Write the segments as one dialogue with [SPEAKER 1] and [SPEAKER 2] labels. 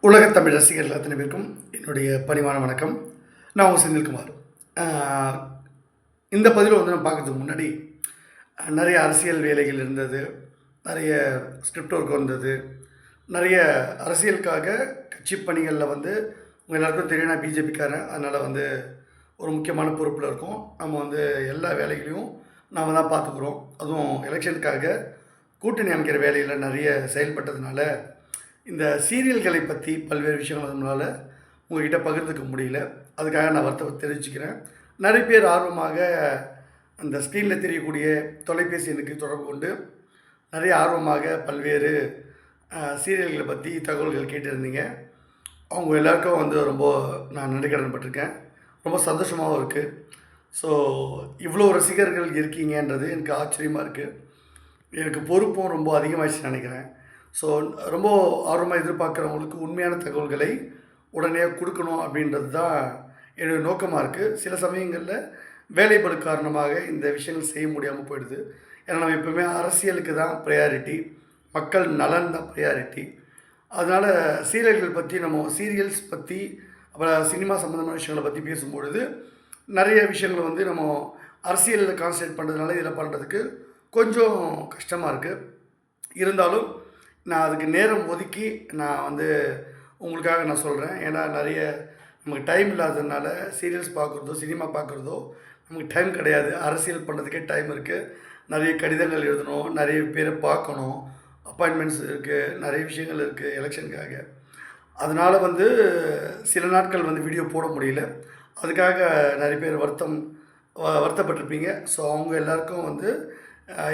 [SPEAKER 1] உலகத் தமிழ் ரசிகர்கள் அத்தனை பேருக்கும் என்னுடைய பணிவான வணக்கம். நான் உங்கள் செந்தில்குமார். இந்த பதிவில் வந்து நம்ம பார்க்கறதுக்கு முன்னாடி நிறைய அரசியல் வேலைகள் இருந்தது, நிறைய ஸ்கிரிப்ட் ஒர்க் வந்தது, நிறைய அரசியலுக்காக கட்சி பணிகளில் வந்து உங்கள் எல்லாருக்கும் தெரியும், நான் பிஜேபிக்காரன். அதனால் வந்து ஒரு முக்கியமான பொறுப்பில் இருக்கோம். நம்ம வந்து எல்லா வேலைகளையும் நாம் தான் பார்த்துக்குறோம். அதுவும் எலெக்ஷனுக்காக கூட்டணி அமைக்கிற வேலையில் நிறைய செயல்பட்டதுனால இந்த சீரியல்களை பற்றி பல்வேறு விஷயங்கள் நம்மளால் உங்கள்கிட்ட பகிர்ந்துக்க முடியல. அதுக்காக நான் வருத்தத்தை தெரிவிச்சுக்கிறேன். நிறைய பேர் ஆர்வமாக அந்த ஸ்க்ரீனில் தெரியக்கூடிய தொலைபேசி எண்ணுக்கு தொடர்பு கொண்டு நிறைய ஆர்வமாக பல்வேறு சீரியல்களை பற்றி தகவல்கள் கேட்டிருந்தீங்க. அவங்க எல்லாருக்கும் வந்து ரொம்ப நான் நன்றி கடன் பட்டிருக்கேன். ரொம்ப சந்தோஷமாகவும் இருக்குது. ஸோ இவ்வளோ ரசிகர்கள் இருக்கீங்கன்றது எனக்கு ஆச்சரியமாக இருக்குது. எனக்கு பொறுப்பும் ரொம்ப அதிகமாகிடுச்சு நினைக்கிறேன். ஸோ ரொம்ப ஆர்வமாக எதிர்பார்க்குறவங்களுக்கு உண்மையான தகவல்களை உடனே கொடுக்கணும் அப்படின்றது தான் என்னுடைய நோக்கமாக இருக்குது. சில சமயங்களில் வேலைப்படு காரணமாக இந்த விஷயங்கள் செய்ய முடியாமல் போயிடுது. ஏன்னா நம்ம எப்போவுமே அரசியலுக்கு தான் ப்ரையாரிட்டி, மக்கள் நலன் தான் ப்ரையாரிட்டி. அதனால் சீரியல்கள் பற்றி சீரியல்ஸ் பற்றி அப்புறம் சினிமா சம்மந்தமான விஷயங்களை பற்றி பேசும்பொழுது நிறைய விஷயங்கள் வந்து நம்ம அரசியலில் கான்சன்ட்ரேட் பண்ணுறதுனால இதில் பண்ணுறதுக்கு கொஞ்சம் கஷ்டமாக இருக்குது. இருந்தாலும் நான் அதுக்கு நேரம் ஒதுக்கி நான் வந்து உங்களுக்காக நான் சொல்கிறேன். ஏன்னா நிறைய நமக்கு டைம் இல்லாததுனால சீரியல்ஸ் பார்க்குறதோ சினிமா பார்க்குறதோ நமக்கு டைம் கிடையாது. அரசியல் பண்ணுறதுக்கே டைம் இருக்குது. நிறைய கடிதங்கள் எழுதணும், நிறைய பேரை பார்க்கணும், அப்பாயின்மெண்ட்ஸ் இருக்குது, நிறைய விஷயங்கள் இருக்குது எலெக்ஷனுக்காக. அதனால் வந்து சில நாட்கள் வந்து வீடியோ போட முடியல. அதுக்காக நிறைய பேர் வருத்தப்பட்டிருப்பீங்க. ஸோ அவங்க எல்லாருக்கும் வந்து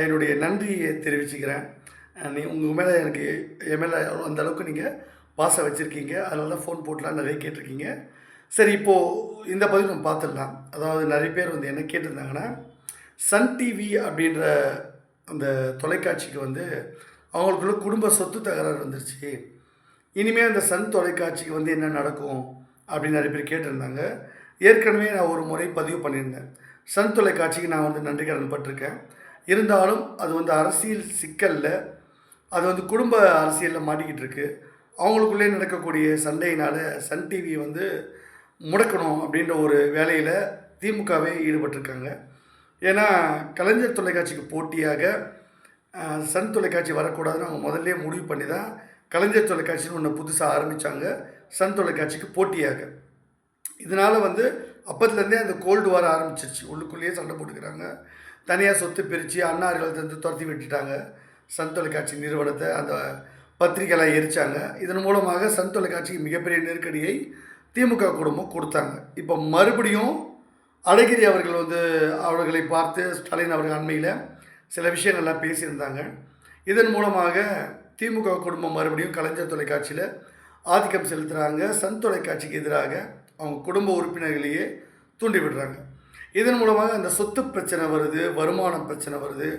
[SPEAKER 1] என்னுடைய நன்றியை தெரிவிச்சுக்கிறேன். உங்கள் மேலே எனக்கு என் மேலே அந்தளவுக்கு நீங்கள் பாசம் வச்சுருக்கீங்க. அதனால தான் ஃபோன் போட்டுலாம் நிறைய கேட்டிருக்கீங்க. சரி, இப்போது இந்த பதிவு நம்ம பார்த்துடலாம். அதாவது நிறைய பேர் வந்து என்ன கேட்டிருந்தாங்கன்னா, சன் டிவி அப்படின்ற அந்த தொலைக்காட்சிக்கு வந்து அவங்களுக்குள்ள குடும்ப சொத்து தகராறு வந்துருச்சு. இனிமேல் அந்த சன் தொலைக்காட்சிக்கு வந்து என்ன நடக்கும் அப்படின்னு நிறைய பேர் கேட்டிருந்தாங்க. ஏற்கனவே நான் ஒரு முறை பதிவு பண்ணியிருந்தேன். சன் தொலைக்காட்சிக்கு நான் வந்து நன்றி கடன் பட்டிருக்கேன். இருந்தாலும் அது வந்து அரசியல் சிக்கலில் அது வந்து குடும்ப அரசியலில் மாட்டிக்கிட்டு இருக்கு. அவங்களுக்குள்ளே நடக்கக்கூடிய சண்டையினால் சன் டிவி வந்து முடக்கணும் அப்படின்ற ஒரு வேலையில் திமுகவே ஈடுபட்டிருக்காங்க. ஏன்னா கலைஞர் தொலைக்காட்சிக்கு போட்டியாக சன் தொலைக்காட்சி வரக்கூடாதுன்னு அவங்க முதல்ல முடிவு பண்ணி தான் கலைஞர் தொலைக்காட்சின்னு ஒன்று புதுசாக ஆரம்பித்தாங்க, சன் தொலைக்காட்சிக்கு போட்டியாக. இதனால் வந்து அப்பத்துலேருந்தே அந்த கோல்டு வார ஆரம்பிச்சிருச்சு. உள்ளுக்குள்ளேயே சண்டை போட்டுக்கிறாங்க. தனியாக சொத்து பிரித்து அண்ணா அறிவாலயத்தை துரத்தி விட்டுட்டாங்க. சன் தொலைக்காட்சி நிறுவனத்தை அந்த பத்திரிகைலாம் எரித்தாங்க. இதன் மூலமாக சன் தொலைக்காட்சிக்கு மிகப்பெரிய நெருக்கடியை திமுக குடும்பம் கொடுத்தாங்க. இப்போ மறுபடியும் அழகிரி அவர்கள் வந்து அவர்களை பார்த்து ஸ்டாலின் அவர்கள் அண்மையில் சில விஷயங்கள்லாம் பேசியிருந்தாங்க. இதன் மூலமாக திமுக குடும்பம் மறுபடியும் கலைஞர் தொலைக்காட்சியில் ஆதிக்கம் செலுத்துகிறாங்க. சன் தொலைக்காட்சிக்கு எதிராக அவங்க குடும்ப உறுப்பினர்களையே தூண்டி விடுறாங்க. இதன் மூலமாக அந்த சொத்து பிரச்சனை வருது, வருமானம் பிரச்சனை வருது.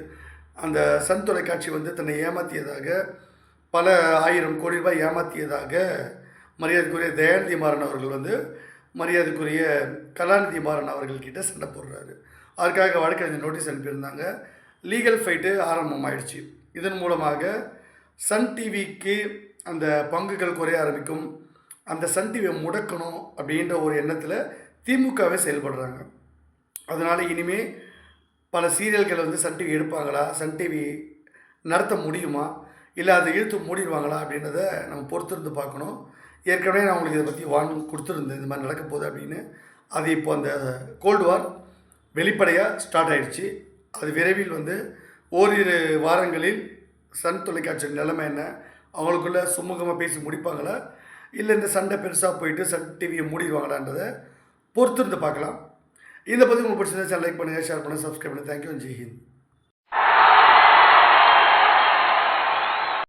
[SPEAKER 1] அந்த சன் தொலைக்காட்சி வந்து தன்னை ஏமாற்றியதாக, பல 1000 கோடி ரூபாய் ஏமாற்றியதாக மரியாதைக்குரிய தயாநிதி மாறன் அவர்கள் வந்து மரியாதைக்குரிய கலாநிதி மாறன் அவர்கள்கிட்ட சண்டை போடுறாரு. அதுக்காக வழக்கறிஞர் நோட்டீஸ் அனுப்பியிருந்தாங்க. லீகல் ஃபைட்டு ஆரம்பமாயிடுச்சு. இதன் மூலமாக சன் டிவிக்கு அந்த பங்குகள் குறைய ஆரம்பிக்கும். அந்த சன் டிவியை முடக்கணும் அப்படின்ற ஒரு எண்ணத்தில் திமுகவே செயல்படுறாங்க. அதனால் இனிமேல் பல சீரியல்களை வந்து சன் டிவி எடுப்பாங்களா, சன் டிவி நடத்த முடியுமா, இல்லை அதை இழுத்து மூடிடுவாங்களா அப்படின்றத நம்ம பொறுத்திருந்து பார்க்கணும். ஏற்கனவே நான் உங்களுக்கு இதை பற்றி கொடுத்துருந்தேன், இந்த மாதிரி நடக்க போகுது அப்படின்னு. அது இப்போ அந்த கோல்டு வார் வெளிப்படையாக ஸ்டார்ட் ஆகிடுச்சு. அது விரைவில் வந்து ஓரிரு வாரங்களில் சன் தொலைக்காட்சி நிலைமை என்ன, அவங்களுக்குள்ளே சுமூகமாக பேசி முடிப்பாங்களா, இல்லை இந்த சண்டை பெருசாக போயிட்டு சன் டிவியை மூடிடுவாங்களான்றதை பொறுத்திருந்து பார்க்கலாம். இந்த பதிவு உங்களுக்கு பிடிச்சிருந்தா லைக் பண்ணுங்கள், ஷேர் பண்ணுங்கள், சப்ஸ்கிரைப் பண்ணுங்கள். தேங்க்யூ. ஜெய் ஹிந்த்.